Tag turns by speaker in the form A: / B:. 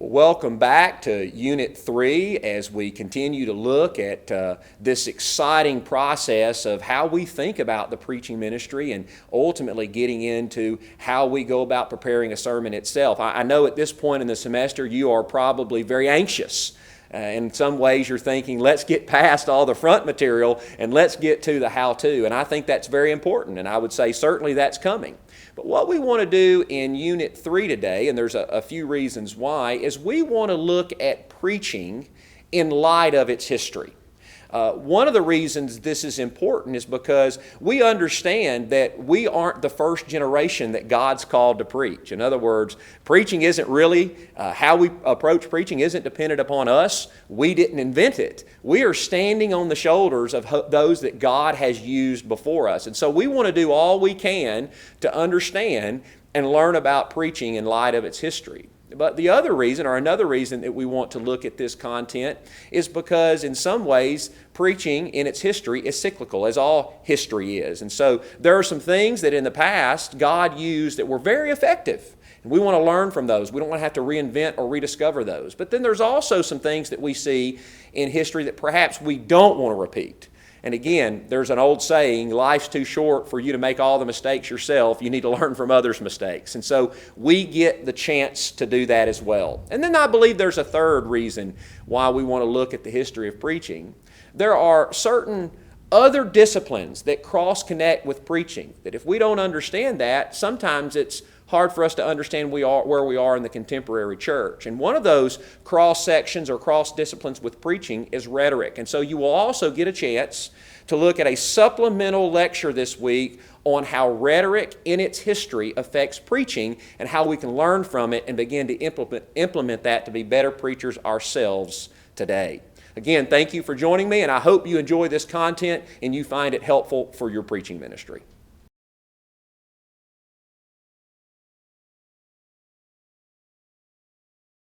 A: Welcome back to Unit 3 as we continue to look at this exciting process of how we think about the preaching ministry and ultimately getting into how we go about preparing a sermon itself. I know at this point in the semester you are probably very anxious. In some ways you're thinking, let's get past all the front material and let's get to the how-to. And I think that's very important, and I would say certainly that's coming. But what we want to do in Unit 3 today, and there's a few reasons why, is we want to look at preaching in light of its history. One of the reasons this is important is because we understand that we aren't the first generation that God's called to preach. In other words, preaching isn't really, how we approach preaching isn't dependent upon us. We didn't invent it. We are standing on the shoulders of those that God has used before us. And so we want to do all we can to understand and learn about preaching in light of its history. But the other reason, or another reason that we want to look at this content, is because in some ways preaching in its history is cyclical, as all history is. And so there are some things that in the past God used that were very effective. And we want to learn from those. We don't want to have to reinvent or rediscover those. But then there's also some things that we see in history that perhaps we don't want to repeat. And again, there's an old saying, life's too short for you to make all the mistakes yourself. You need to learn from others' mistakes. And so we get the chance to do that as well. And then I believe there's a third reason why we want to look at the history of preaching. There are certain other disciplines that cross-connect with preaching, that if we don't understand that, sometimes it's hard for us to understand where we are in the contemporary church. And one of those cross-sections or cross-disciplines with preaching is rhetoric. And so you will also get a chance to look at a supplemental lecture this week on how rhetoric in its history affects preaching and how we can learn from it and begin to implement that to be better preachers ourselves today. Again, thank you for joining me, and I hope you enjoy this content and you find it helpful for your preaching ministry.